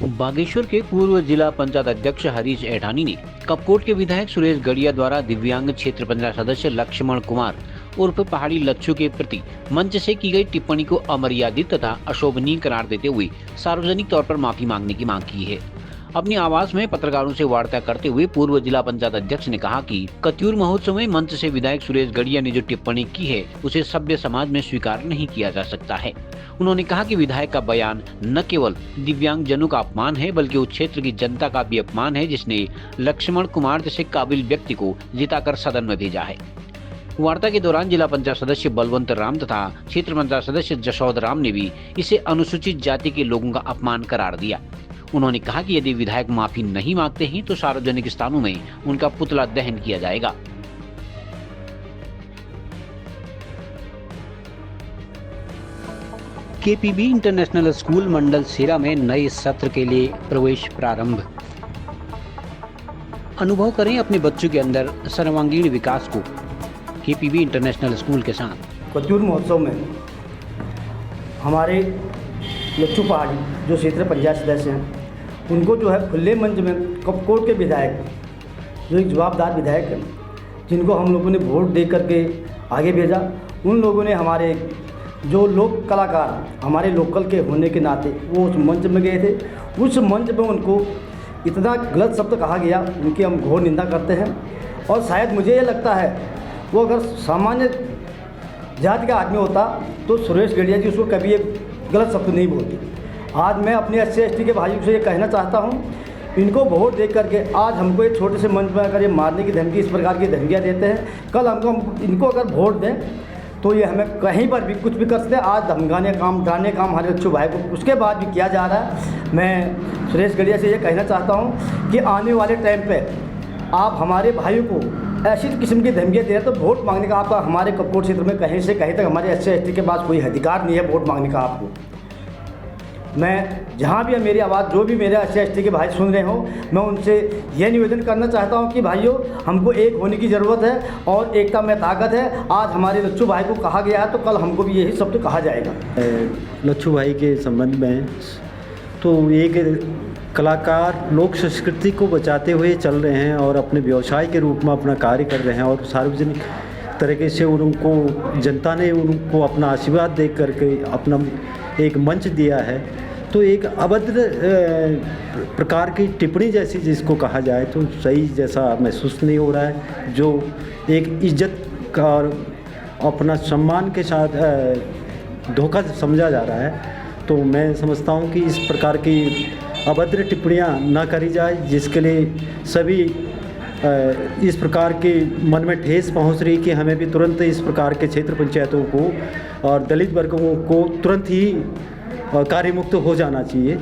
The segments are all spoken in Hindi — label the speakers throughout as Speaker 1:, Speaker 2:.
Speaker 1: बागेश्वर के पूर्व जिला पंचायत अध्यक्ष हरीश ऐठानी ने कपकोट के विधायक सुरेश गड़िया द्वारा दिव्यांग क्षेत्र पंचायत सदस्य लक्ष्मण कुमार उर्फ पहाड़ी लच्छू के प्रति मंच से की गई टिप्पणी को अमर्यादित तथा अशोभनीय करार देते हुए सार्वजनिक तौर पर माफी मांगने की मांग की है। अपनी आवास में पत्रकारों से वार्ता करते हुए पूर्व जिला पंचायत अध्यक्ष ने कहा कि कत्यूर महोत्सव में मंच से विधायक सुरेश गड़िया ने जो टिप्पणी की है उसे सभ्य समाज में स्वीकार नहीं किया जा सकता है। उन्होंने कहा कि विधायक का बयान न केवल दिव्यांग जनों का अपमान है बल्कि उस क्षेत्र की जनता का भी अपमान है जिसने लक्ष्मण कुमार जैसे काबिल व्यक्ति को जिताकर सदन में भेजा है। वार्ता के दौरान जिला पंचायत सदस्य बलवंत राम तथा क्षेत्र पंचायत सदस्य जशोद राम ने भी इसे अनुसूचित जाति के लोगों का अपमान करार दिया। उन्होंने कहा कि यदि विधायक माफी नहीं मांगते हैं तो सार्वजनिक स्थानों में उनका पुतला दहन किया जाएगा। केपीबी इंटरनेशनल स्कूल मंडल सेरा में नए सत्र के लिए प्रवेश प्रारंभ। अनुभव करें अपने बच्चों के अंदर सर्वांगीण विकास को केपीबी इंटरनेशनल स्कूल के साथ।
Speaker 2: कत्यूर महोत्सव में हमारे लच्छू पहाड़ी जो क्षेत्र पंचायत सदस्य हैं उनको जो है खुले मंच में कपकोट के विधायक जो एक जवाबदार विधायक हैं जिनको हम लोगों ने वोट दे करके आगे भेजा, उन लोगों ने हमारे जो लोक कलाकार हमारे लोकल के होने के नाते वो उस मंच में गए थे। उस मंच में उनको इतना गलत शब्द कहा गया, उनकी हम घोर निंदा करते हैं। और शायद मुझे ये लगता है वो अगर सामान्य जाति का आदमी होता तो सुरेश गड़िया जी उसको कभी एक गलत शब्द नहीं बोलते। आज मैं अपने SC/ST के भाइयों से ये कहना चाहता हूँ, इनको वोट दे करके आज हमको एक छोटे से मंच में अगर ये मारने की धमकी, इस प्रकार की धमकियाँ देते हैं, कल हम इनको अगर वोट दें तो ये हमें कहीं पर भी कुछ भी कर सकते हैं। आज धमकाने काम, डराने काम हमारे लच्छू भाई को उसके बाद भी किया जा रहा है। मैं सुरेश गड़िया से ये कहना चाहता हूँ कि आने वाले टाइम पर आप हमारे भाइयों को ऐसी किस्म की धमकियाँ दे रहे हैं तो वोट मांगने का आपका हमारे कपकोट क्षेत्र में कहीं से कहीं तक हमारे SC/ST के पास कोई अधिकार नहीं है वोट मांगने का। आपको मैं जहाँ भी मेरी आवाज़ जो भी मेरे SC/ST के भाई सुन रहे हो, मैं उनसे यह निवेदन करना चाहता हूँ कि भाइयों हमको एक होने की ज़रूरत है और एकता में ताकत है। आज हमारे लच्छू भाई को कहा गया है तो कल हमको भी यही शब्द कहा जाएगा।
Speaker 3: लच्छू भाई के संबंध में तो एक कलाकार लोक संस्कृति को बचाते हुए चल रहे हैं और अपने व्यवसाय के रूप में अपना कार्य कर रहे हैं और सार्वजनिक तरीके से उनको जनता ने उनको अपना आशीर्वाद दे करके अपना एक मंच दिया है। तो एक अभद्र प्रकार की टिप्पणी जैसी जिसको कहा जाए तो सही जैसा महसूस नहीं हो रहा है, जो एक इज्जत का और अपना सम्मान के साथ धोखा समझा जा रहा है। तो मैं समझता हूँ कि इस प्रकार की अभद्र टिप्पणियाँ ना करी जाए, जिसके लिए सभी इस प्रकार के मन में ठेस पहुंच रही कि हमें भी तुरंत इस प्रकार के क्षेत्र पंचायतों को और दलित वर्गों को तुरंत ही कार्यमुक्त हो जाना चाहिए।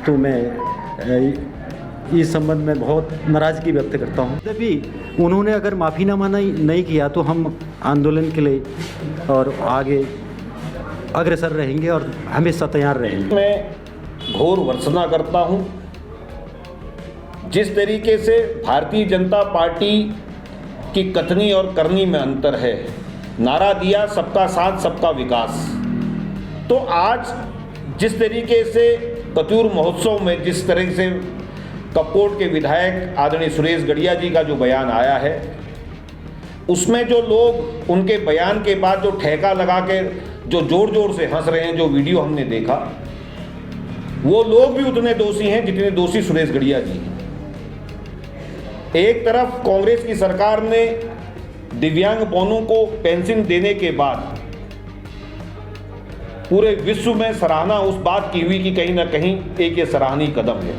Speaker 3: तो मैं इस संबंध में बहुत नाराज़गी व्यक्त करता हूं। तभी उन्होंने अगर माफ़ी नहीं किया तो हम आंदोलन के लिए और आगे अग्रसर रहेंगे और हमेशा तैयार रहेंगे।
Speaker 4: मैं घोर भर्त्सना करता हूं जिस तरीके से भारतीय जनता पार्टी की कथनी और करनी में अंतर है। नारा दिया सबका साथ सबका विकास, तो आज जिस तरीके से कत्यूर महोत्सव में जिस तरह से कपकोट के विधायक आदरणीय सुरेश गड़िया जी का जो बयान आया है, उसमें जो लोग उनके बयान के बाद जो ठेका लगा के जो जोर जोर से हंस रहे हैं, जो वीडियो हमने देखा, वो लोग भी उतने दोषी हैं जितने दोषी सुरेश गड़िया जी हैं। एक तरफ कांग्रेस की सरकार ने दिव्यांग बहनों को पेंशन देने के बाद पूरे विश्व में सराहना उस बात की हुई कि कहीं ना कहीं एक ये सराहनीय कदम है।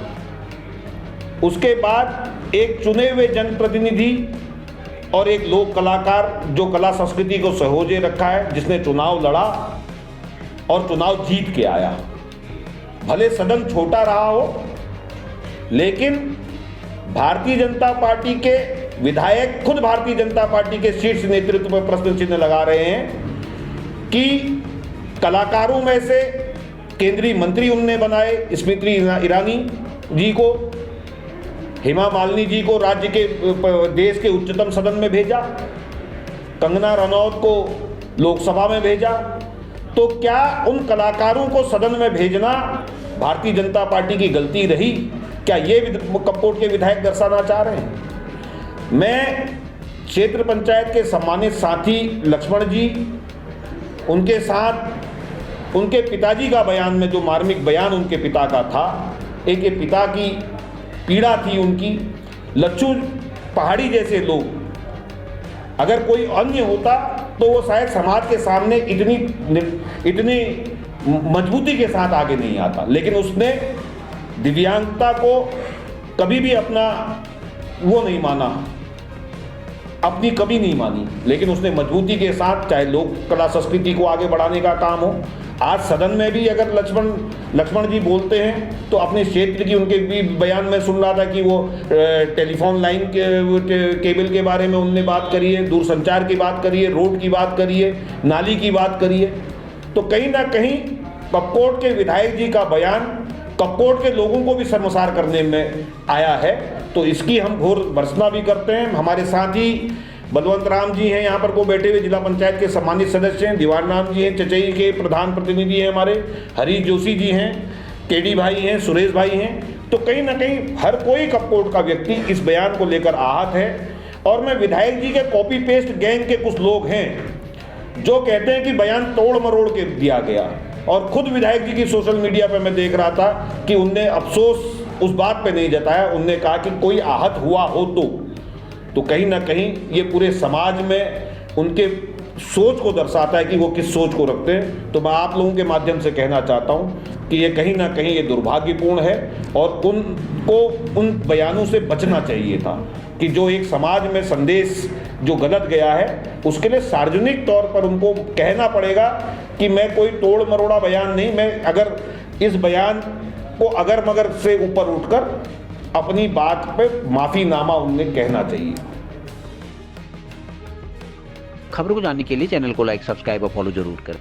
Speaker 4: उसके बाद एक चुने हुए जनप्रतिनिधि और एक लोक कलाकार जो कला संस्कृति को सहोजे रखा है, जिसने चुनाव लड़ा और चुनाव जीत के आया। भले सदन छोटा रहा हो, लेकिन भारतीय जनता पार्टी के विधायक खुद भारतीय जनता पार्टी के शीर्ष नेतृत्व पर प्रश्न चिन्ह लगा रहे हैं कि कलाकारों में से केंद्रीय मंत्री उनने बनाए स्मृति ईरानी जी को, हेमा मालिनी जी को राज्य के देश के उच्चतम सदन में भेजा, कंगना रनौत को लोकसभा में भेजा। तो क्या उन कलाकारों को सदन में भेजना भारतीय जनता पार्टी की गलती रही, क्या ये कपकोट के विधायक दर्शाना चाह रहे हैं? मैं क्षेत्र पंचायत के सम्मानित साथी लक्ष्मण जी, उनके साथ उनके पिताजी का बयान में जो मार्मिक बयान उनके पिता का था, एक ये पिता की पीड़ा थी उनकी। लच्छू पहाड़ी जैसे लोग, अगर कोई अन्य होता तो वो शायद समाज के सामने इतनी मजबूती के साथ आगे नहीं आता, लेकिन उसने दिव्यांगता को कभी भी अपना वो नहीं माना, अपनी कभी नहीं मानी, लेकिन उसने मजबूती के साथ, चाहे लोक कला संस्कृति को आगे बढ़ाने का काम हो। आज सदन में भी अगर लक्ष्मण जी बोलते हैं तो अपने क्षेत्र की, उनके भी बयान में सुन रहा था कि वो टेलीफोन लाइन केबल के बारे में उनने बात करी है, दूरसंचार की बात करी है, रोड की बात करी है, नाली की बात करी है। तो कहीं ना कहीं कपकोट के विधायक जी का बयान कपकोट के लोगों को भी शर्मसार करने में आया है, तो इसकी हम घोर भर्त्सना भी करते हैं। हमारे साथ ही बलवंत राम जी हैं यहाँ पर को बैठे हुए, जिला पंचायत के सम्मानित सदस्य हैं, दीवान राम जी हैं, चचई के प्रधान प्रतिनिधि हैं, हमारे हरीश जोशी जी हैं, केडी भाई हैं, सुरेश भाई हैं। तो कहीं ना कहीं हर कोई कपकोट का व्यक्ति इस बयान को लेकर आहत है। और मैं विधायक जी के कॉपी पेस्ट गैंग के कुछ लोग हैं जो कहते हैं कि बयान तोड़ मरोड़ के दिया गया, और खुद विधायक जी की सोशल मीडिया पर मैं देख रहा था कि उनने अफसोस उस बात पे नहीं जताया, उनने कहा कि कोई आहत हुआ हो तो कहीं ना कहीं ये पूरे समाज में उनके सोच को दर्शाता है कि वो किस सोच को रखते हैं। तो मैं आप लोगों के माध्यम से कहना चाहता हूँ कि ये कहीं ना कहीं ये दुर्भाग्यपूर्ण है, और उनको उन बयानों से बचना चाहिए था कि जो एक समाज में संदेश जो गलत गया है, उसके लिए सार्वजनिक तौर पर उनको कहना पड़ेगा कि मैं कोई तोड़ मरोड़ा बयान नहीं, मैं अगर इस बयान को अगर मगर से ऊपर उठकर अपनी बात पे माफीनामा उन्हें कहना चाहिए।
Speaker 1: खबरों को जानने के लिए चैनल को लाइक, सब्सक्राइब और फॉलो जरूर करें।